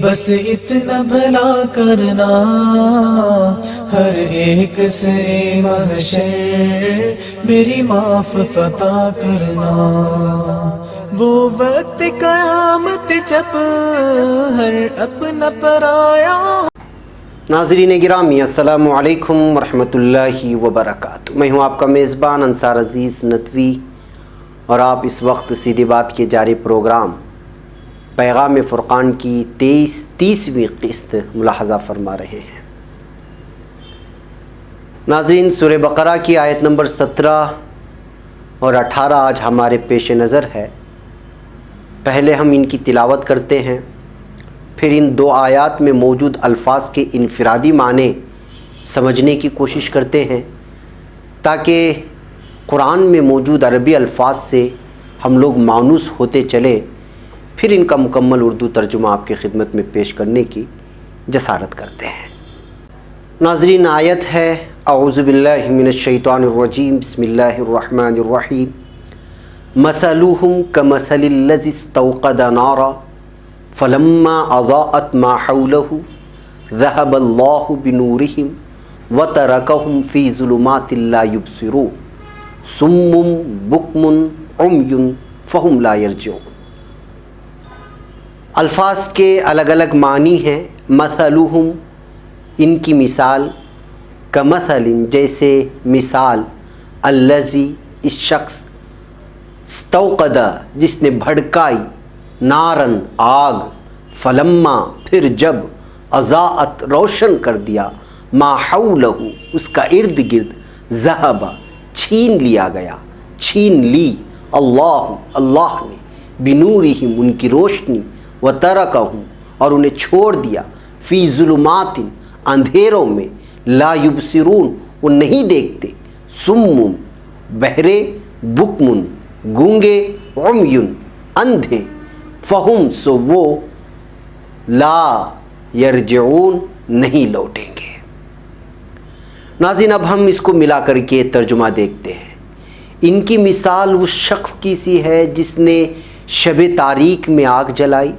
بس اتنا بھلا کرنا ہر ایک سے محشر میری معاف عطا کرنا، وہ وقت قیامت جب ہر اپنا پرایا۔ ناظرین گرامی السلام علیکم ورحمۃ اللہ وبرکاتہ، میں ہوں آپ کا میزبان انصار عزیز ندوی، اور آپ اس وقت سیدھی بات کے جاری پروگرام پیغام فرقان کی 30ویں قسط ملاحظہ فرما رہے ہیں۔ ناظرین، سورہ بقرہ کی آیت نمبر 17 اور 18 آج ہمارے پیش نظر ہے۔ پہلے ہم ان کی تلاوت کرتے ہیں، پھر ان دو آیات میں موجود الفاظ کے انفرادی معنی سمجھنے کی کوشش کرتے ہیں، تاکہ قرآن میں موجود عربی الفاظ سے ہم لوگ مانوس ہوتے چلیں، پھر ان کا مکمل اردو ترجمہ آپ کی خدمت میں پیش کرنے کی جسارت کرتے ہیں۔ ناظرین، آیت ہے اعوذ باللہ من الشیطان الرجیم، بسم اللہ الرحمن الرحیم، مثلهم كمثل الذي استوقد نارا فلما اضاءت ما حوله ذهب الله بنورهم وتركهم في ظلمات لا يبصرون صم بكم عمي فهم لا يرجعون۔ الفاظ کے الگ الگ معنی ہیں۔ مثلهم، ان کی مثال، کمثل، جیسے مثال، الذی، اس شخص، استوقد، جس نے بھڑکائی، نارن، آگ، فلما، پھر جب، اضاءت، روشن کر دیا، ما حولہ، اس کا ارد گرد، ذہب، چھین لیا گیا، چھین لی، اللہ نے، بنورہم، ان کی روشنی، وترکہم، اور انہیں چھوڑ دیا، فی ظلمات، اندھیروں میں، لا یبصرون، وہ نہیں دیکھتے، صم، بہرے، بکم، گونگے، عمی، اندھے، فہم، سو وہ، لا یرجعون، نہیں لوٹیں گے۔ ناظرین، اب ہم اس کو ملا کر کے ترجمہ دیکھتے ہیں۔ ان کی مثال اس شخص کی سی ہے جس نے شب تاریک میں آگ جلائی،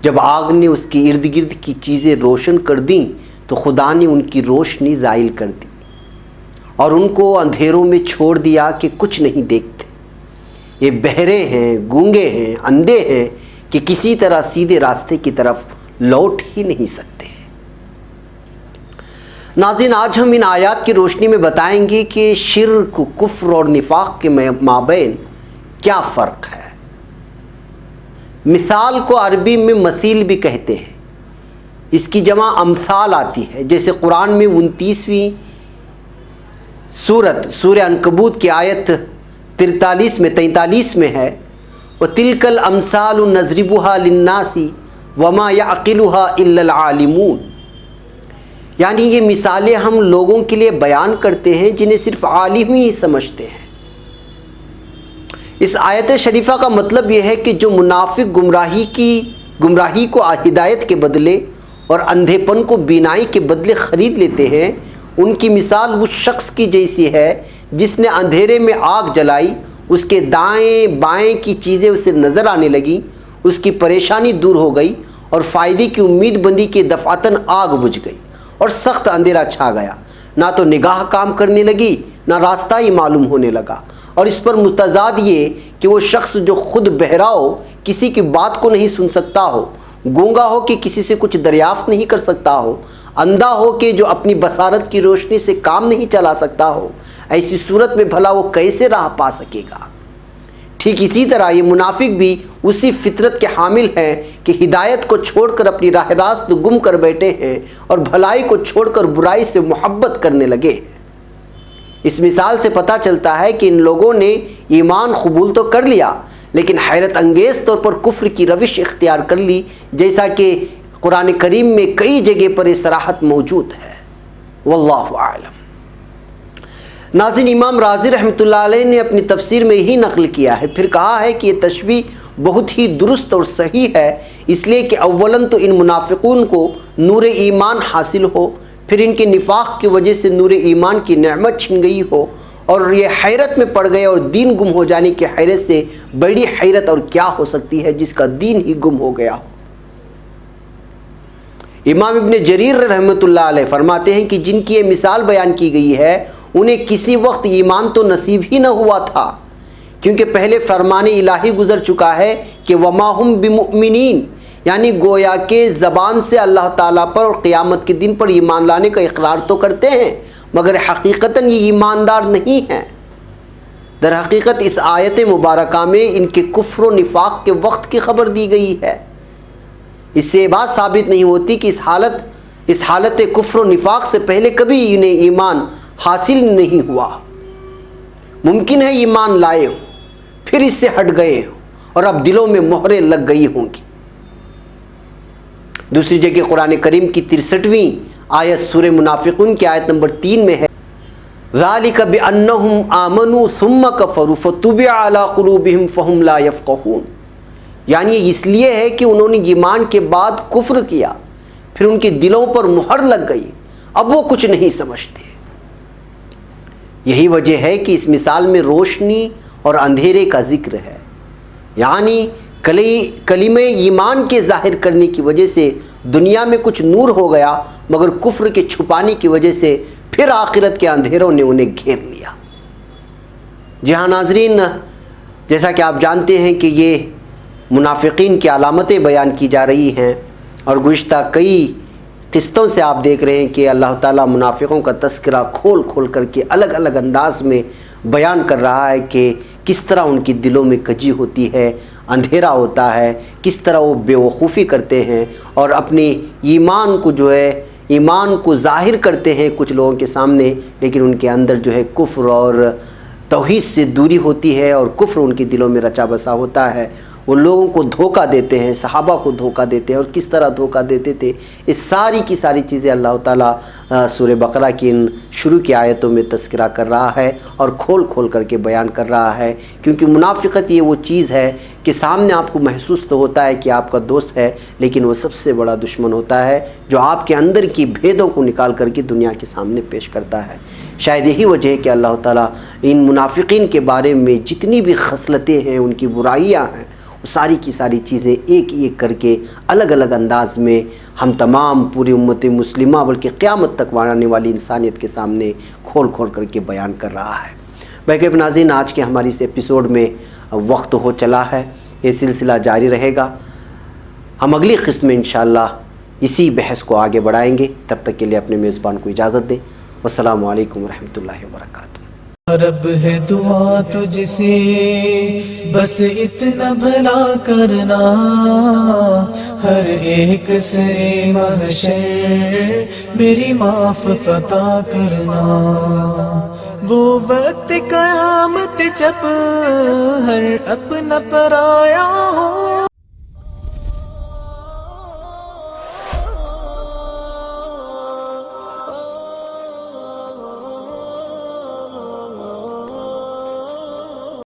جب آگ نے اس کے ارد گرد کی چیزیں روشن کر دیں تو خدا نے ان کی روشنی زائل کر دی اور ان کو اندھیروں میں چھوڑ دیا کہ کچھ نہیں دیکھتے۔ یہ بہرے ہیں، گونگے ہیں، اندھے ہیں کہ کسی طرح سیدھے راستے کی طرف لوٹ ہی نہیں سکتے۔ ناظرین، آج ہم ان آیات کی روشنی میں بتائیں گے کہ شرک، کفر اور نفاق کے مابین کیا فرق ہے۔ مثال کو عربی میں مثیل بھی کہتے ہیں، اس کی جمع امثال آتی ہے، جیسے قرآن میں 29ویں سورہ عنکبوت کی آیت 43 میں ہے، وَتِلْكَ الْأَمْثَالُ نَضْرِبُهَا لِلنَّاسِ وَمَا يَعْقِلُهَا إِلَّا الْعَالِمُونَ، یعنی یہ مثالیں ہم لوگوں کے لیے بیان کرتے ہیں جنہیں صرف عالم ہی سمجھتے ہیں۔ اس آیت شریفہ کا مطلب یہ ہے کہ جو منافق گمراہی کو ہدایت کے بدلے اور اندھے پن کو بینائی کے بدلے خرید لیتے ہیں، ان کی مثال اس شخص کی جیسی ہے جس نے اندھیرے میں آگ جلائی، اس کے دائیں بائیں کی چیزیں اسے نظر آنے لگیں، اس کی پریشانی دور ہو گئی اور فائدے کی امید بندی کے دفعتاً آگ بجھ گئی اور سخت اندھیرا چھا گیا، نہ تو نگاہ کام کرنے لگی، نہ راستہ ہی معلوم ہونے لگا۔ اور اس پر متضاد یہ کہ وہ شخص جو خود بہرا ہو، کسی کی بات کو نہیں سن سکتا ہو، گونگا ہو کہ کسی سے کچھ دریافت نہیں کر سکتا ہو، اندھا ہو کہ جو اپنی بصارت کی روشنی سے کام نہیں چلا سکتا ہو، ایسی صورت میں بھلا وہ کیسے راہ پا سکے گا؟ ٹھیک اسی طرح یہ منافق بھی اسی فطرت کے حامل ہیں کہ ہدایت کو چھوڑ کر اپنی راہ راست گم کر بیٹھے ہیں اور بھلائی کو چھوڑ کر برائی سے محبت کرنے لگے۔ اس مثال سے پتہ چلتا ہے کہ ان لوگوں نے ایمان قبول تو کر لیا، لیکن حیرت انگیز طور پر کفر کی روش اختیار کر لی، جیسا کہ قرآن کریم میں کئی جگہ پر یہ صراحت موجود ہے۔ واللہ اعلم۔ ناظرین، امام رازی رحمۃ اللہ علیہ نے اپنی تفسیر میں یہی نقل کیا ہے، پھر کہا ہے کہ یہ تشبیہ بہت ہی درست اور صحیح ہے، اس لیے کہ اولاً تو ان منافقون کو نور ایمان حاصل ہو، پھر ان کے نفاق کی وجہ سے نور ایمان کی نعمت چھن گئی ہو اور یہ حیرت میں پڑ گئے، اور دین گم ہو جانے کی حیرت سے بڑی حیرت اور کیا ہو سکتی ہے جس کا دین ہی گم ہو گیا ہو۔ امام ابن جریر رحمۃ اللہ علیہ فرماتے ہیں کہ جن کی یہ مثال بیان کی گئی ہے انہیں کسی وقت ایمان تو نصیب ہی نہ ہوا تھا، کیونکہ پہلے فرمان الہی گزر چکا ہے کہ وما ہم بمؤمنین، یعنی گویا کہ زبان سے اللہ تعالیٰ پر اور قیامت کے دن پر ایمان لانے کا اقرار تو کرتے ہیں مگر حقیقتاً یہ ایماندار نہیں ہیں۔ در حقیقت اس آیت مبارکہ میں ان کے کفر و نفاق کے وقت کی خبر دی گئی ہے۔ اس سے یہ بات ثابت نہیں ہوتی کہ اس حالت کفر و نفاق سے پہلے کبھی انہیں ایمان حاصل نہیں ہوا۔ ممکن ہے ایمان لائے ہوں، پھر اس سے ہٹ گئے ہوں اور اب دلوں میں مہریں لگ گئی ہوں گی۔ دوسری جگہ قرآن کریم کی 63ویں آیت سورہ منافقون کی آیت نمبر 3 میں ہے ذَلِكَ بِأَنَّهُمْ آمَنُوا ثُمَّ كَفَرُوا فَطُبِعَ عَلَىٰ قُلُوبِهِمْ فَهُمْ لَا يَفْقَهُونَ، یعنی اس لیے ہے کہ انہوں نے ایمان کے بعد کفر کیا، پھر ان کے دلوں پر مہر لگ گئی، اب وہ کچھ نہیں سمجھتے۔ یہی وجہ ہے کہ اس مثال میں روشنی اور اندھیرے کا ذکر ہے، یعنی کلمہ ایمان کے ظاہر کرنے کی وجہ سے دنیا میں کچھ نور ہو گیا مگر کفر کے چھپانے کی وجہ سے پھر آخرت کے اندھیروں نے انہیں گھیر لیا۔ جی ہاں ناظرین، جیسا کہ آپ جانتے ہیں کہ یہ منافقین کی علامتیں بیان کی جا رہی ہیں اور گزشتہ کئی قسطوں سے آپ دیکھ رہے ہیں کہ اللہ تعالیٰ منافقوں کا تذکرہ کھول کھول کر کے الگ الگ انداز میں بیان کر رہا ہے کہ کس طرح ان کی دلوں میں کجی ہوتی ہے، اندھیرا ہوتا ہے، کس طرح وہ بے وقوفی کرتے ہیں اور اپنی ایمان کو ظاہر کرتے ہیں کچھ لوگوں کے سامنے، لیکن ان کے اندر کفر اور توحید سے دوری ہوتی ہے اور کفر ان کے دلوں میں رچا بسا ہوتا ہے۔ وہ لوگوں کو دھوکہ دیتے ہیں، صحابہ کو دھوکہ دیتے ہیں، اور کس طرح دھوکہ دیتے تھے اس ساری کی ساری چیزیں اللہ تعالیٰ سورہ بقرہ کی ان شروع کی آیتوں میں تذکرہ کر رہا ہے اور کھول کھول کر کے بیان کر رہا ہے، کیونکہ منافقت یہ وہ چیز ہے کہ سامنے آپ کو محسوس تو ہوتا ہے کہ آپ کا دوست ہے، لیکن وہ سب سے بڑا دشمن ہوتا ہے جو آپ کے اندر کی بھیدوں کو نکال کر کے دنیا کے سامنے پیش کرتا ہے۔ شاید یہی وجہ ہے کہ اللہ تعالیٰ ان منافقین کے بارے میں جتنی بھی خصلتیں ہیں، ان کی برائیاں ہیں، وہ ساری کی ساری چیزیں ایک ایک کر کے الگ الگ انداز میں ہم تمام پوری امت مسلمہ بلکہ قیامت تک آنے والی انسانیت کے سامنے کھول کھول کر کے بیان کر رہا ہے۔ بہرکیف ناظرین، آج کے ہماری اس ایپیسوڈ میں وقت ہو چلا ہے، یہ سلسلہ جاری رہے گا۔ ہم اگلی قسط میں انشاءاللہ اسی بحث کو آگے بڑھائیں گے۔ تب تک کے لیے اپنے میزبان کو اجازت دیں۔ والسلام علیکم ورحمۃ اللہ وبرکاتہ۔ رب ہے دعا تجھ سے بس اتنا بھلا کرنا، ہر ایک سے محشر میری معاف عطا کرنا۔ وہ وقت قیامت جب ہر اپنا پرایا ہو،